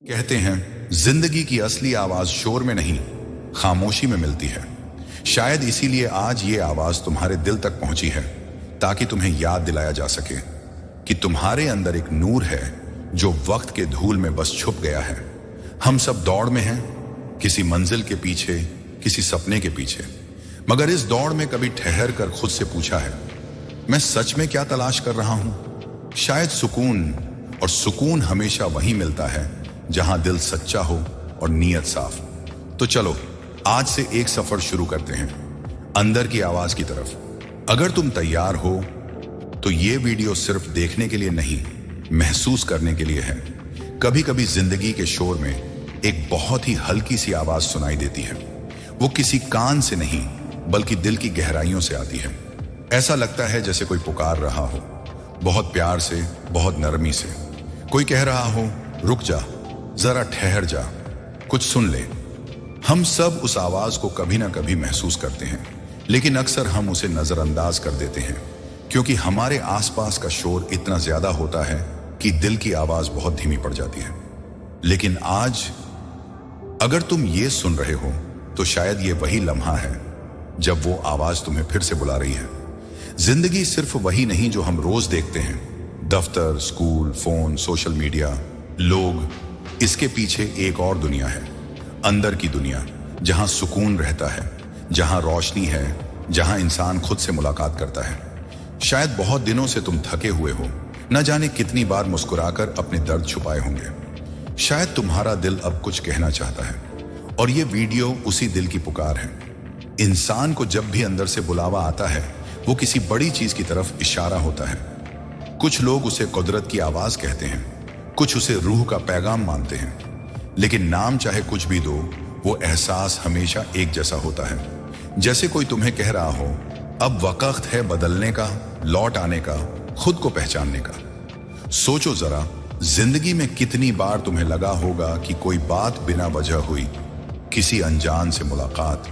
कहते हैं जिंदगी की असली आवाज शोर में नहीं, खामोशी में मिलती है। शायद इसीलिए आज ये आवाज तुम्हारे दिल तक पहुंची है, ताकि तुम्हें याद दिलाया जा सके कि तुम्हारे अंदर एक नूर है जो वक्त के धूल में बस छुप गया है। हम सब दौड़ में हैं, किसी मंजिल के पीछे, किसी सपने के पीछे, मगर इस दौड़ में कभी ठहर कर खुद से पूछा है, मैं सच में क्या तलाश कर रहा हूं? शायद सुकून, और सुकून हमेशा वहीं मिलता है जहां दिल सच्चा हो और नीयत साफ। तो चलो आज से एक सफर शुरू करते हैं अंदर की आवाज की तरफ। अगर तुम तैयार हो तो ये वीडियो सिर्फ देखने के लिए नहीं, महसूस करने के लिए है। कभी कभी जिंदगी के शोर में एक बहुत ही हल्की सी आवाज सुनाई देती है। वो किसी कान से नहीं बल्कि दिल की गहराइयों से आती है। ऐसा लगता है जैसे कोई पुकार रहा हो, बहुत प्यार से, बहुत नरमी से। कोई कह रहा हो, रुक जा, जरा ठहर जा, कुछ सुन ले। हम सब उस आवाज को कभी ना कभी महसूस करते हैं, लेकिन अक्सर हम उसे नजरअंदाज कर देते हैं, क्योंकि हमारे आसपास का शोर इतना ज्यादा होता है कि दिल की आवाज बहुत धीमी पड़ जाती है। लेकिन आज अगर तुम ये सुन रहे हो तो शायद ये वही लम्हा है जब वो आवाज तुम्हें फिर से बुला रही है। जिंदगी सिर्फ वही नहीं जो हम रोज देखते हैं, दफ्तर, स्कूल, फोन, सोशल मीडिया, लोग, इसके पीछे एक और दुनिया है, अंदर की दुनिया, जहां सुकून रहता है, जहां रोशनी है, जहां इंसान खुद से मुलाकात करता है। शायद बहुत दिनों से तुम थके हुए हो, न जाने कितनी बार मुस्कुराकर अपने दर्द छुपाए होंगे। शायद तुम्हारा दिल अब कुछ कहना चाहता है, और ये वीडियो उसी दिल की पुकार है। इंसान को जब भी अंदर से बुलावा आता है, वो किसी बड़ी चीज की तरफ इशारा होता है। कुछ लोग उसे कुदरत की आवाज कहते हैं, कुछ उसे रूह का पैगाम मानते हैं, लेकिन नाम चाहे कुछ भी दो, वो एहसास हमेशा एक जैसा होता है। जैसे कोई तुम्हें कह रहा हो, अब वक्त है बदलने का, लौट आने का, खुद को पहचानने का। सोचो जरा, जिंदगी में कितनी बार तुम्हें लगा होगा कि कोई बात बिना वजह हुई, किसी अनजान से मुलाकात,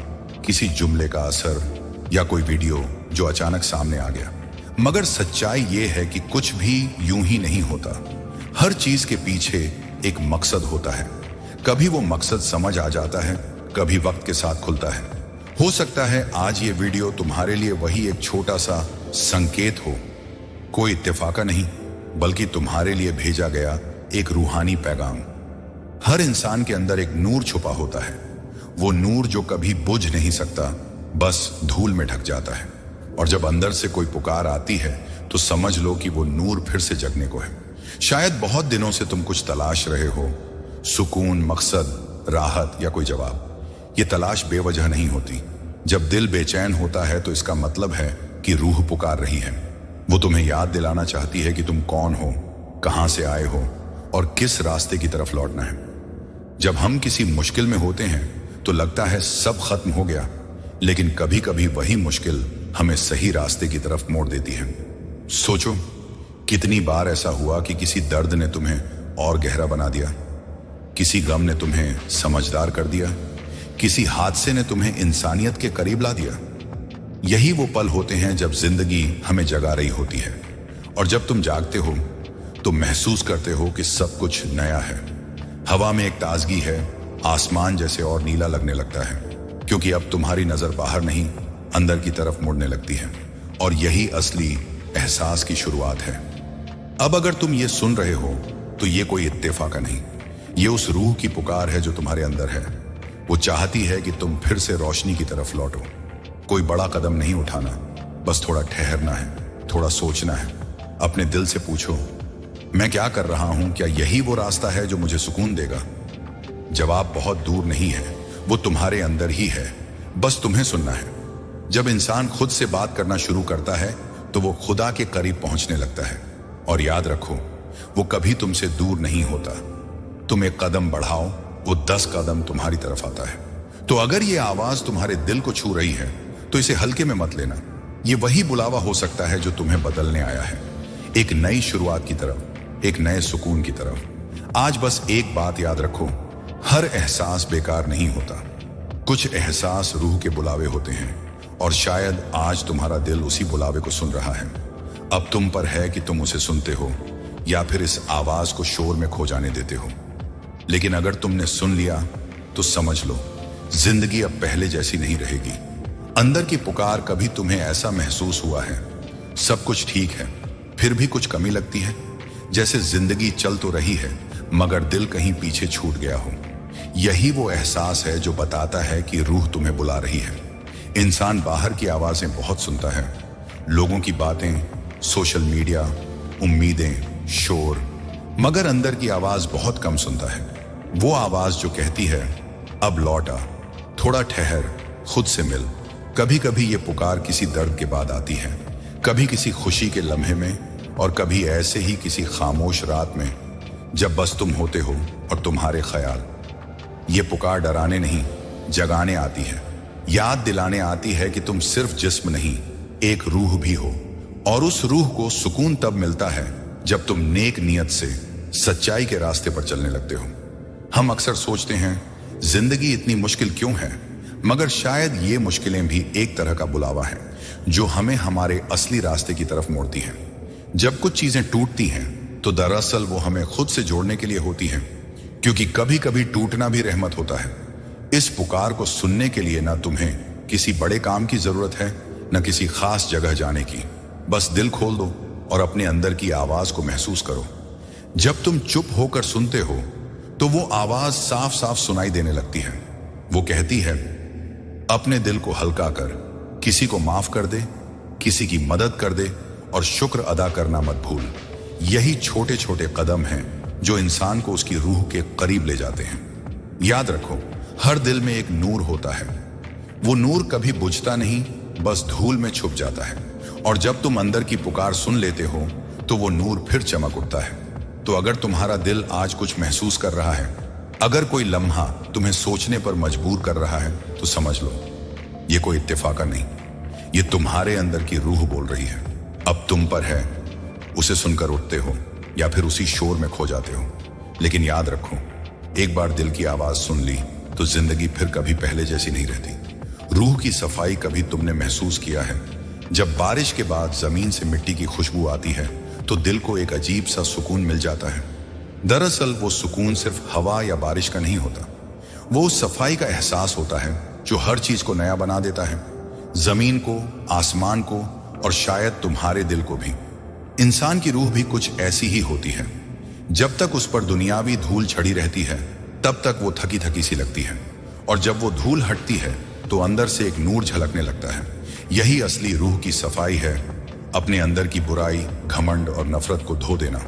किसी जुमले का असर, या कोई वीडियो जो अचानक सामने आ गया। मगर सच्चाई ये है कि कुछ भी यूं ही नहीं होता। हर चीज के पीछे एक मकसद होता है। कभी वो मकसद समझ आ जाता है, कभी वक्त के साथ खुलता है। हो सकता है आज ये वीडियो तुम्हारे लिए वही एक छोटा सा संकेत हो, कोई इत्तेफाका नहीं, बल्कि तुम्हारे लिए भेजा गया एक रूहानी पैगाम। हर इंसान के अंदर एक नूर छुपा होता है, वो नूर जो कभी बुझ नहीं सकता, बस धूल में ढक जाता है। और जब अंदर से कोई पुकार आती है तो समझ लो कि वो नूर फिर से जगने को है। शायद बहुत दिनों से तुम कुछ तलाश रहे हो, सुकून, मकसद, राहत या कोई जवाब। ये तलाश बेवजह नहीं होती। जब दिल बेचैन होता है तो इसका मतलब है कि रूह पुकार रही है। वो तुम्हें याद दिलाना चाहती है कि तुम कौन हो, कहां से आए हो और किस रास्ते की तरफ लौटना है। जब हम किसी मुश्किल में होते हैं तो लगता है सब खत्म हो गया, लेकिन कभी कभी वही मुश्किल हमें सही रास्ते की तरफ मोड़ देती है। सोचो, कितनी बार ऐसा हुआ कि किसी दर्द ने तुम्हें और गहरा बना दिया, किसी गम ने तुम्हें समझदार कर दिया, किसी हादसे ने तुम्हें इंसानियत के करीब ला दिया। यही वो पल होते हैं जब जिंदगी हमें जगा रही होती है, और जब तुम जागते हो तो महसूस करते हो कि सब कुछ नया है। हवा में एक ताजगी है, आसमान जैसे और नीला लगने लगता है, क्योंकि अब तुम्हारी नजर बाहर नहीं, अंदर की तरफ मुड़ने लगती है। और यही असली एहसास की शुरुआत है। अब अगर तुम ये सुन रहे हो तो ये कोई इत्तेफाका नहीं, ये उस रूह की पुकार है जो तुम्हारे अंदर है। वो चाहती है कि तुम फिर से रोशनी की तरफ लौटो। कोई बड़ा कदम नहीं उठाना, बस थोड़ा ठहरना है, थोड़ा सोचना है। अपने दिल से पूछो, मैं क्या कर रहा हूं? क्या यही वो रास्ता है जो मुझे सुकून देगा? जवाब बहुत दूर नहीं है, वो तुम्हारे अंदर ही है, बस तुम्हें सुनना है। जब इंसान खुद से बात करना शुरू करता है तो वो खुदा के करीब पहुंचने लगता है। और याद रखो, वो कभी तुमसे दूर नहीं होता। तुम एक कदम बढ़ाओ, वो 10 कदम तुम्हारी तरफ आता है। तो अगर ये आवाज तुम्हारे दिल को छू रही है तो इसे हल्के में मत लेना। ये वही बुलावा हो सकता है जो तुम्हें बदलने आया है, एक नई शुरुआत की तरफ, एक नए सुकून की तरफ। आज बस एक बात याद रखो, हर एहसास बेकार नहीं होता। कुछ एहसास रूह के बुलावे होते हैं, और शायद आज तुम्हारा दिल उसी बुलावे को सुन रहा है। अब तुम पर है कि तुम उसे सुनते हो या फिर इस आवाज को शोर में खो जाने देते हो। लेकिन अगर तुमने सुन लिया तो समझ लो, जिंदगी अब पहले जैसी नहीं रहेगी। अंदर की पुकार, कभी तुम्हें ऐसा महसूस हुआ है सब कुछ ठीक है फिर भी कुछ कमी लगती है, जैसे जिंदगी चल तो रही है मगर दिल कहीं पीछे छूट गया हो। यही वो एहसास है जो बताता है कि रूह तुम्हें बुला रही है। इंसान बाहर की आवाजें बहुत सुनता है, लोगों की बातें, सोशल मीडिया, उम्मीदें, शोर, मगर अंदर की आवाज बहुत कम सुनता है। वो आवाज जो कहती है अब लौट आ, थोड़ा ठहर, खुद से मिल। कभी कभी ये पुकार किसी दर्द के बाद आती है, कभी किसी खुशी के लम्हे में, और कभी ऐसे ही किसी खामोश रात में जब बस तुम होते हो और तुम्हारे ख्याल। ये पुकार डराने नहीं, जगाने आती है, याद दिलाने आती है कि तुम सिर्फ जिस्म नहीं, एक रूह भी हो। और उस रूह को सुकून तब मिलता है जब तुम नेक नियत से सच्चाई के रास्ते पर चलने लगते हो। हम अक्सर सोचते हैं जिंदगी इतनी मुश्किल क्यों है, मगर शायद ये मुश्किलें भी एक तरह का बुलावा है जो हमें हमारे असली रास्ते की तरफ मोड़ती हैं। जब कुछ चीजें टूटती हैं तो दरअसल वो हमें खुद से जोड़ने के लिए होती हैं, क्योंकि कभी कभी टूटना भी रहमत होता है। इस पुकार को सुनने के लिए ना तुम्हें किसी बड़े काम की जरूरत है, न किसी खास जगह जाने की। बस दिल खोल दो और अपने अंदर की आवाज को महसूस करो। जब तुम चुप होकर सुनते हो तो वो आवाज साफ साफ सुनाई देने लगती है। वो कहती है अपने दिल को हल्का कर, किसी को माफ कर दे, किसी की मदद कर दे, और शुक्र अदा करना मत भूल। यही छोटे छोटे कदम हैं जो इंसान को उसकी रूह के करीब ले जाते हैं। याद रखो, हर दिल में एक नूर होता है। वो नूर कभी बुझता नहीं, बस धूल में छुप जाता है। और जब तुम अंदर की पुकार सुन लेते हो तो वो नूर फिर चमक उठता है। तो अगर तुम्हारा दिल आज कुछ महसूस कर रहा है, अगर कोई लम्हा तुम्हें सोचने पर मजबूर कर रहा है, तो समझ लो ये कोई इत्तेफाका नहीं, ये तुम्हारे अंदर की रूह बोल रही है। अब तुम पर है, उसे सुनकर उठते हो या फिर उसी शोर में खो जाते हो। लेकिन याद रखो, एक बार दिल की आवाज सुन ली तो जिंदगी फिर कभी पहले जैसी नहीं रहती। रूह की सफाई कभी तुमने महसूस किया है? जब बारिश के बाद जमीन से मिट्टी की खुशबू आती है तो दिल को एक अजीब सा सुकून मिल जाता है। दरअसल वो सुकून सिर्फ हवा या बारिश का नहीं होता, वो उस सफाई का एहसास होता है जो हर चीज को नया बना देता है, जमीन को, आसमान को, और शायद तुम्हारे दिल को भी। इंसान की रूह भी कुछ ऐसी ही होती है। जब तक उस पर दुनियावी धूल छड़ी रहती है तब तक वो थकी थकी सी लगती है, और जब वो धूल हटती है तो अंदर से एक नूर झलकने लगता है। यही असली रूह की सफाई है, अपने अंदर की बुराई, घमंड और नफरत को धो देना,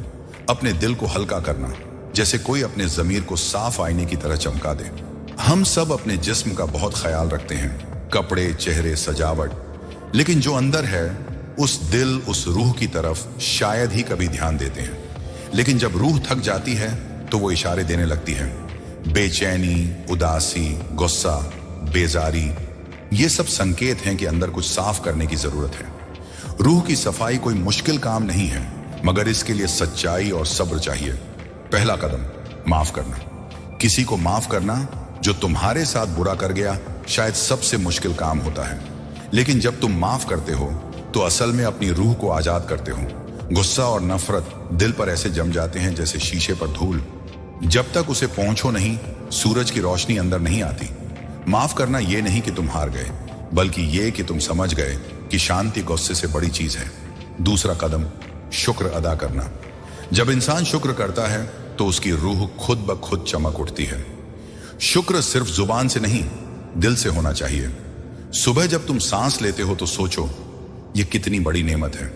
अपने दिल को हल्का करना, जैसे कोई अपने जमीर को साफ आईने की तरह चमका दे। हम सब अपने जिस्म का बहुत ख्याल रखते हैं, कपड़े, चेहरे, सजावट, लेकिन जो अंदर है उस दिल, उस रूह की तरफ शायद ही कभी ध्यान देते हैं। लेकिन जब रूह थक जाती है तो वो इशारे देने लगती है। बेचैनी, उदासी, गुस्सा, बेजारी, ये सब संकेत हैं कि अंदर कुछ साफ करने की जरूरत है। रूह की सफाई कोई मुश्किल काम नहीं है, मगर इसके लिए सच्चाई और सब्र चाहिए। पहला कदम, माफ करना। किसी को माफ करना जो तुम्हारे साथ बुरा कर गया शायद सबसे मुश्किल काम होता है, लेकिन जब तुम माफ करते हो तो असल में अपनी रूह को आजाद करते हो। गुस्सा और नफरत दिल पर ऐसे जम जाते हैं जैसे शीशे पर धूल। जब तक उसे पहुंचो नहीं, सूरज की रोशनी अंदर नहीं आती। माफ करना यह नहीं कि तुम हार गए, बल्कि यह कि तुम समझ गए कि शांति गुस्से से बड़ी चीज है। दूसरा कदम, शुक्र अदा करना। जब इंसान शुक्र करता है तो उसकी रूह खुद ब खुद चमक उठती है। शुक्र सिर्फ जुबान से नहीं, दिल से होना चाहिए। सुबह जब तुम सांस लेते हो तो सोचो ये कितनी बड़ी नेमत है।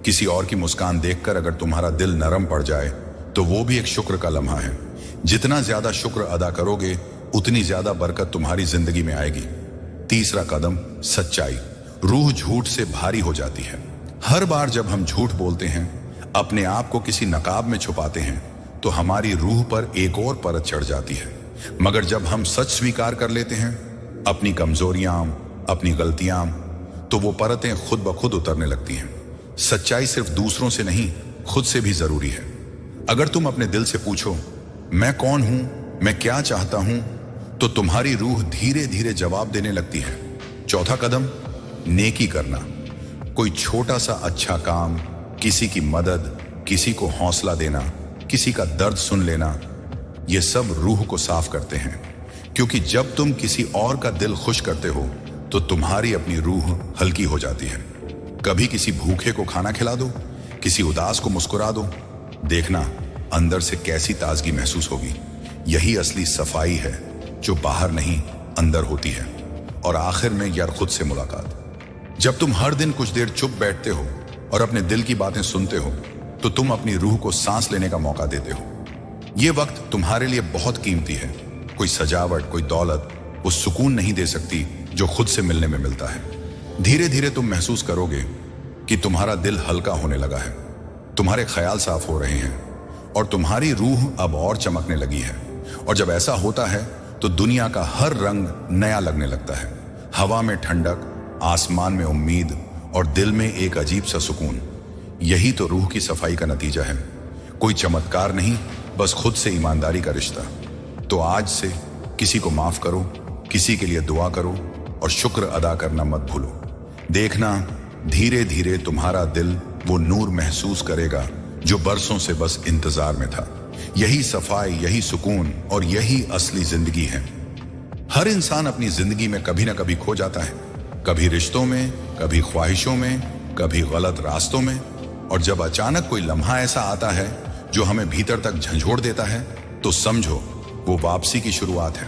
किसी और की मुस्कान देखकर अगर तुम्हारा दिल नरम पड़ जाए तो वो भी एक शुक्र का लम्हा है। जितना ज्यादा शुक्र अदा करोगे उतनी ज्यादा बरकत तुम्हारी जिंदगी में आएगी। तीसरा कदम, सच्चाई। रूह झूठ से भारी हो जाती है। हर बार जब हम झूठ बोलते हैं, अपने आप को किसी नकाब में छुपाते हैं, तो हमारी रूह पर एक और परत चढ़ जाती है। मगर जब हम सच स्वीकार कर लेते हैं, अपनी कमजोरियां, अपनी गलतियां, तो वो परतें खुद ब खुद उतरने लगती हैं। सच्चाई सिर्फ दूसरों से नहीं, खुद से भी जरूरी है। अगर तुम अपने दिल से पूछो मैं कौन हूं, मैं क्या चाहता हूं, तो तुम्हारी रूह धीरे धीरे जवाब देने लगती है। चौथा कदम, नेकी करना। कोई छोटा सा अच्छा काम, किसी की मदद, किसी को हौसला देना, किसी का दर्द सुन लेना, ये सब रूह को साफ करते हैं, क्योंकि जब तुम किसी और का दिल खुश करते हो तो तुम्हारी अपनी रूह हल्की हो जाती है। कभी किसी भूखे को खाना खिला दो, किसी उदास को मुस्कुरा दो, देखना अंदर से कैसी ताजगी महसूस होगी। यही असली सफाई है, जो बाहर नहीं अंदर होती है। और आखिर में यार, खुद से मुलाकात। जब तुम हर दिन कुछ देर चुप बैठते हो और अपने दिल की बातें सुनते हो तो तुम अपनी रूह को सांस लेने का मौका देते हो। यह वक्त तुम्हारे लिए बहुत कीमती है। कोई सजावट, कोई दौलत वो सुकून नहीं दे सकती जो खुद से मिलने में मिलता है। धीरे धीरे तुम महसूस करोगे कि तुम्हारा दिल हल्का होने लगा है, तुम्हारे ख्याल साफ हो रहे हैं और तुम्हारी रूह अब और चमकने लगी है। और जब ऐसा होता है तो दुनिया का हर रंग नया लगने लगता है। हवा में ठंडक, आसमान में उम्मीद और दिल में एक अजीब सा सुकून। यही तो रूह की सफाई का नतीजा है। कोई चमत्कार नहीं, बस खुद से ईमानदारी का रिश्ता। तो आज से किसी को माफ करो, किसी के लिए दुआ करो और शुक्र अदा करना मत भूलो। देखना धीरे धीरे तुम्हारा दिल वो नूर महसूस करेगा जो बरसों से बस इंतजार में था। यही सफाई, यही सुकून और यही असली जिंदगी है। हर इंसान अपनी जिंदगी में कभी ना कभी खो जाता है, कभी रिश्तों में, कभी ख्वाहिशों में, कभी गलत रास्तों में। और जब अचानक कोई लम्हा ऐसा आता है जो हमें भीतर तक झंझोड़ देता है तो समझो वो वापसी की शुरुआत है।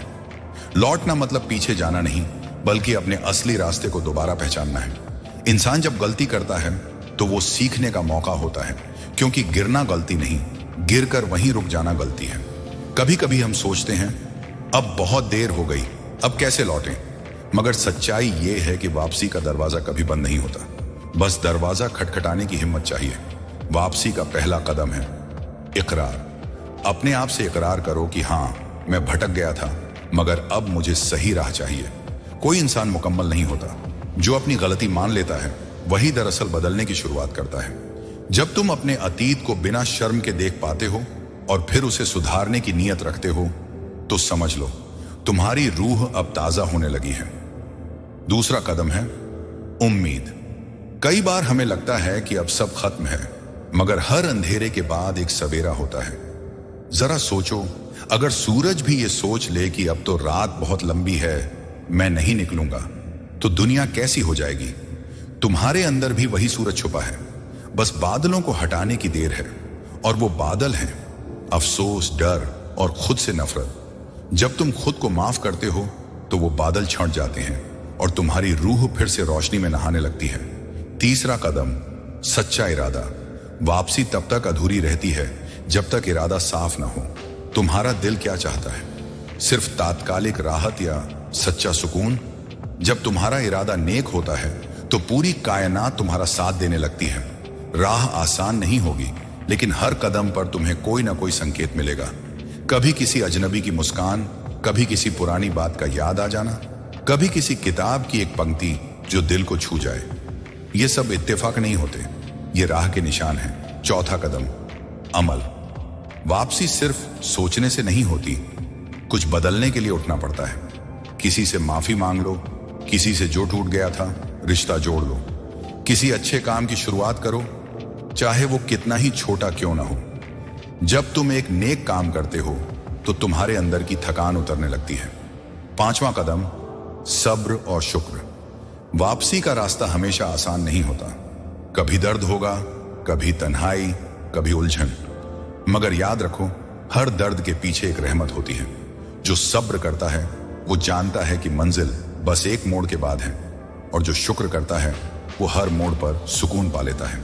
लौटना मतलब पीछे जाना नहीं, बल्कि अपने असली रास्ते को दोबारा पहचानना है। इंसान जब गलती करता है तो वो सीखने का मौका होता है, क्योंकि गिरना गलती नहीं, गिरकर वहीं रुक जाना गलती है। कभी कभी हम सोचते हैं अब बहुत देर हो गई, अब कैसे लौटें, मगर सच्चाई ये है कि वापसी का दरवाजा कभी बंद नहीं होता। बस दरवाजा खटखटाने की हिम्मत चाहिए। वापसी का पहला कदम है इकरार। अपने आप से इकरार करो कि हाँ, मैं भटक गया था, मगर अब मुझे सही राह चाहिए। कोई इंसान मुकम्मल नहीं होता। जो अपनी गलती मान लेता है वही दरअसल बदलने की शुरुआत करता है। जब तुम अपने अतीत को बिना शर्म के देख पाते हो और फिर उसे सुधारने की नीयत रखते हो तो समझ लो तुम्हारी रूह अब ताजा होने लगी है। दूसरा कदम है उम्मीद। कई बार हमें लगता है कि अब सब खत्म है, मगर हर अंधेरे के बाद एक सवेरा होता है। जरा सोचो, अगर सूरज भी ये सोच ले कि अब तो रात बहुत लंबी है, मैं नहीं निकलूंगा, तो दुनिया कैसी हो जाएगी। तुम्हारे अंदर भी वही सूरज छुपा है, बस बादलों को हटाने की देर है। और वो बादल हैं अफसोस, डर और खुद से नफरत। जब तुम खुद को माफ करते हो तो वो बादल छंट जाते हैं और तुम्हारी रूह फिर से रोशनी में नहाने लगती है। तीसरा कदम सच्चा इरादा। वापसी तब तक अधूरी रहती है जब तक इरादा साफ ना हो। तुम्हारा दिल क्या चाहता है? सिर्फ तात्कालिक राहत या सच्चा सुकून? जब तुम्हारा इरादा नेक होता है तो पूरी कायनात तुम्हारा साथ देने लगती है। राह आसान नहीं होगी, लेकिन हर कदम पर तुम्हें कोई ना कोई संकेत मिलेगा। कभी किसी अजनबी की मुस्कान, कभी किसी पुरानी बात का याद आ जाना, कभी किसी किताब की एक पंक्ति जो दिल को छू जाए। ये सब इत्तेफाक नहीं होते, ये राह के निशान हैं। चौथा कदम अमल। वापसी सिर्फ सोचने से नहीं होती, कुछ बदलने के लिए उठना पड़ता है। किसी से माफी मांग लो, किसी से जो टूट गया था रिश्ता जोड़ लो, किसी अच्छे काम की शुरुआत करो, चाहे वो कितना ही छोटा क्यों ना हो। जब तुम एक नेक काम करते हो तो तुम्हारे अंदर की थकान उतरने लगती है। पांचवा कदम सब्र और शुक्र। वापसी का रास्ता हमेशा आसान नहीं होता। कभी दर्द होगा, कभी तन्हाई, कभी उलझन, मगर याद रखो हर दर्द के पीछे एक रहमत होती है। जो सब्र करता है वो जानता है कि मंजिल बस एक मोड़ के बाद है, और जो शुक्र करता है वो हर मोड़ पर सुकून पा लेता है।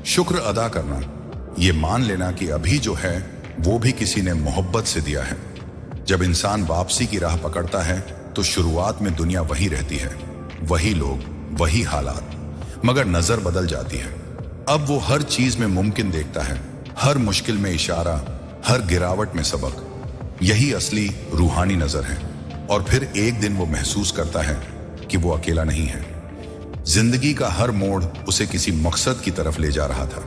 शुक्र अदा करना, ये मान लेना कि अभी जो है वो भी किसी ने मोहब्बत से दिया है। जब इंसान वापसी की राह पकड़ता है तो शुरुआत में दुनिया वही रहती है, वही लोग, वही हालात, मगर नजर बदल जाती है। अब वो हर चीज में मुमकिन देखता है, हर मुश्किल में इशारा, हर गिरावट में सबक। यही असली रूहानी नजर है। और फिर एक दिन वो महसूस करता है कि वो अकेला नहीं है। जिंदगी का हर मोड़ उसे किसी मकसद की तरफ ले जा रहा था।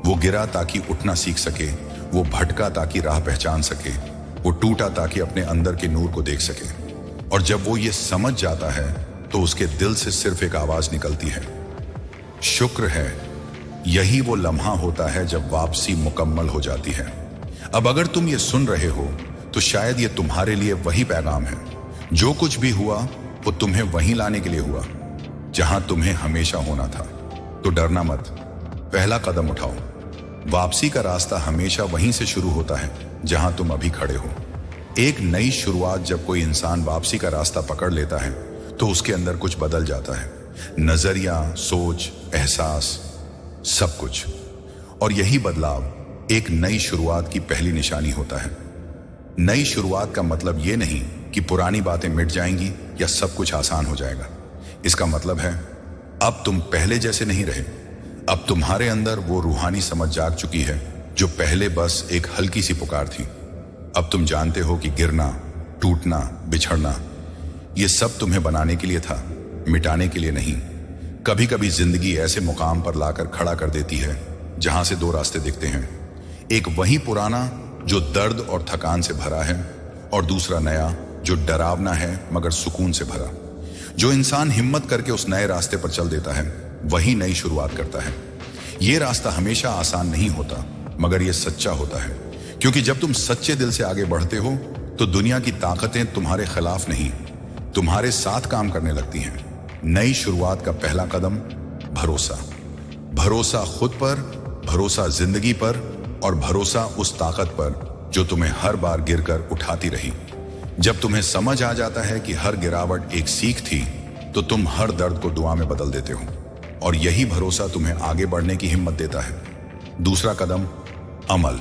वो गिरा ताकि उठना सीख सके, वो भटका ताकि राह पहचान सके, वो टूटा ताकि अपने अंदर के नूर को देख सके। और जब वो ये समझ जाता है तो उसके दिल से सिर्फ एक आवाज निकलती है, शुक्र है। यही वो लम्हा होता है जब वापसी मुकम्मल हो जाती है। अब अगर तुम ये सुन रहे हो तो शायद ये तुम्हारे लिए वही पैगाम है। जो कुछ भी हुआ वो तुम्हें वहीं लाने के लिए हुआ जहां तुम्हें हमेशा होना था। तो डरना मत, पहला कदम उठाओ। वापसी का रास्ता हमेशा वहीं से शुरू होता है जहां तुम अभी खड़े हो। एक नई शुरुआत जब कोई इंसान वापसी का रास्ता पकड़ लेता है तो उसके अंदर कुछ बदल जाता है, नजरिया, सोच, एहसास, सब कुछ। और यही बदलाव एक नई शुरुआत की पहली निशानी होता है। नई शुरुआत का मतलब ये नहीं कि पुरानी बातें मिट जाएंगी या सब कुछ आसान हो जाएगा। इसका मतलब है अब तुम पहले जैसे नहीं रहे। अब तुम्हारे अंदर वो रूहानी समझ जाग चुकी है जो पहले बस एक हल्की सी पुकार थी। अब तुम जानते हो कि गिरना, टूटना, बिछड़ना, ये सब तुम्हें बनाने के लिए था, मिटाने के लिए नहीं। कभी कभी जिंदगी ऐसे मुकाम पर लाकर खड़ा कर देती है जहां से दो रास्ते दिखते हैं। एक वही पुराना जो दर्द और थकान से भरा है, और दूसरा नया जो डरावना है मगर सुकून से भरा। जो इंसान हिम्मत करके उस नए रास्ते पर चल देता है वही नई शुरुआत करता है। ये रास्ता हमेशा आसान नहीं होता, मगर ये सच्चा होता है। क्योंकि जब तुम सच्चे दिल से आगे बढ़ते हो तो दुनिया की ताकतें तुम्हारे खिलाफ नहीं, तुम्हारे साथ काम करने लगती हैं। नई शुरुआत का पहला कदम भरोसा। भरोसा खुद पर, भरोसा जिंदगी पर, और भरोसा उस ताकत पर जो तुम्हें हर बार गिरकर उठाती रही। जब तुम्हें समझ आ जाता है कि हर गिरावट एक सीख थी, तो तुम हर दर्द को दुआ में बदल देते हो, और यही भरोसा तुम्हें आगे बढ़ने की हिम्मत देता है। दूसरा कदम अमल।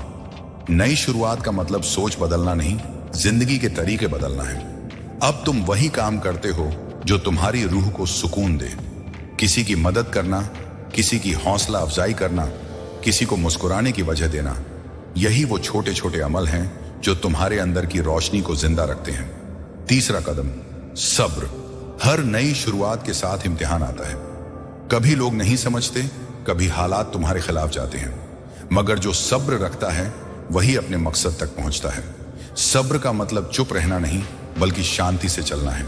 नई शुरुआत का मतलब सोच बदलना नहीं, जिंदगी के तरीके बदलना है। अब तुम वही काम करते हो जो तुम्हारी रूह को सुकून दे। किसी की मदद करना, किसी की हौसला अफजाई करना, किसी को मुस्कुराने की वजह देना, यही वो छोटे छोटे अमल हैं जो तुम्हारे अंदर की रोशनी को जिंदा रखते हैं। तीसरा कदम सब्र। हर नई शुरुआत के साथ इम्तिहान आता है। कभी लोग नहीं समझते, कभी हालात तुम्हारे खिलाफ जाते हैं, मगर जो सब्र रखता है वही अपने मकसद तक पहुंचता है। सब्र का मतलब चुप रहना नहीं, बल्कि शांति से चलना है,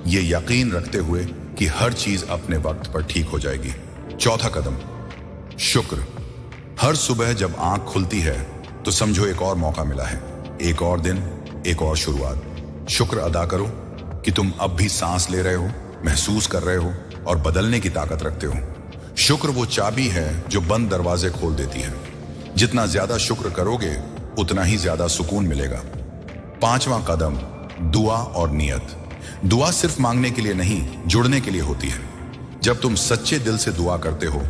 ये यकीन रखते हुए कि हर चीज अपने वक्त पर ठीक हो जाएगी। चौथा कदम शुक्र। हर सुबह जब आंख खुलती है तो समझो एक और मौका मिला है, एक और दिन, एक और शुरुआत। शुक्र अदा करो कि तुम अब भी सांस ले रहे हो, महसूस कर रहे हो और बदलने की ताकत रखते हो। शुक्र वो चाबी है जो बंद दरवाजे खोल देती है। जितना ज्यादा शुक्र करोगे उतना ही ज्यादा सुकून मिलेगा। पांचवा कदम दुआ और नियत। दुआ सिर्फ मांगने के लिए नहीं, जुड़ने के लिए होती है। जब तुम सच्चे दिल से दुआ करते हो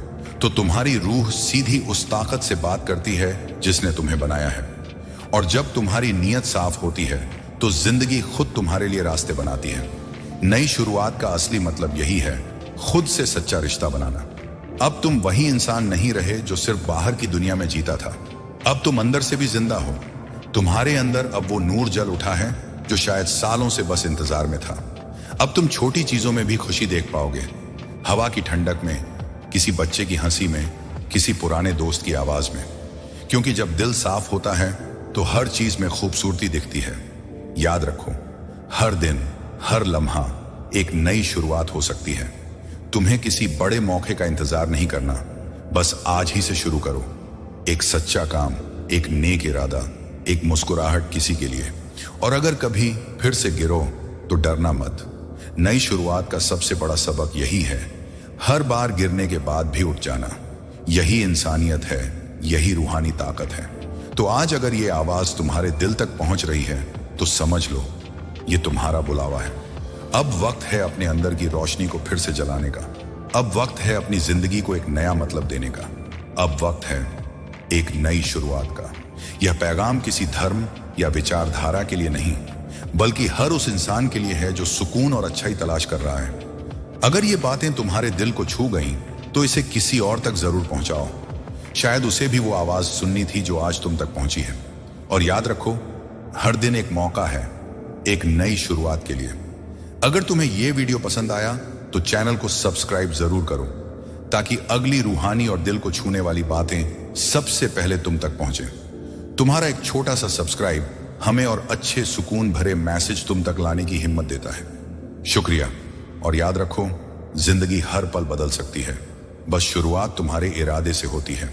तो तुम्हारी रूह सीधी उस ताकत से बात करती है जिसने तुम्हें बनाया है। और जब तुम्हारी नीयत साफ होती है तो जिंदगी खुद तुम्हारे लिए रास्ते बनाती है। नई शुरुआत का असली मतलब यही है, खुद से सच्चा रिश्ता बनाना। अब तुम वही इंसान नहीं रहे जो सिर्फ बाहर की दुनिया में जीता था। अब तुम अंदर से भी जिंदा हो। तुम्हारे अंदर अब वो नूर जल उठा है जो शायद सालों से बस इंतजार में था। अब तुम छोटी चीजों में भी खुशी देख पाओगे, हवा की ठंडक में, किसी बच्चे की हंसी में, किसी पुराने दोस्त की आवाज में। क्योंकि जब दिल साफ होता है तो हर चीज में खूबसूरती दिखती है। याद रखो, हर दिन, हर लम्हा एक नई शुरुआत हो सकती है। तुम्हें किसी बड़े मौके का इंतजार नहीं करना, बस आज ही से शुरू करो। एक सच्चा काम, एक नेक इरादा, एक मुस्कुराहट किसी के लिए। और अगर कभी फिर से गिरो तो डरना मत। नई शुरुआत का सबसे बड़ा सबक यही है, हर बार गिरने के बाद भी उठ जाना। यही इंसानियत है, यही रूहानी ताकत है। तो आज अगर ये आवाज तुम्हारे दिल तक पहुंच रही है तो समझ लो, ये तुम्हारा बुलावा है। अब वक्त है अपने अंदर की रोशनी को फिर से जलाने का। अब वक्त है अपनी जिंदगी को एक नया मतलब देने का। अब वक्त है एक नई शुरुआत का। यह पैगाम किसी धर्म या विचारधारा के लिए नहीं, बल्कि हर उस इंसान के लिए है जो सुकून और अच्छाई तलाश कर रहा है। अगर ये बातें तुम्हारे दिल को छू गईं, तो इसे किसी और तक जरूर पहुंचाओ। शायद उसे भी वो आवाज सुननी थी जो आज तुम तक पहुंची है। और याद रखो, हर दिन एक मौका है एक नई शुरुआत के लिए। अगर तुम्हें ये वीडियो पसंद आया तो चैनल को सब्सक्राइब जरूर करो, ताकि अगली रूहानी और दिल को छूने वाली बातें सबसे पहले तुम तक पहुंचे। तुम्हारा एक छोटा सा सब्सक्राइब हमें और अच्छे सुकून भरे मैसेज तुम तक लाने की हिम्मत देता है। शुक्रिया। और याद रखो, जिंदगी हर पल बदल सकती है, बस शुरुआत तुम्हारे इरादे से होती है।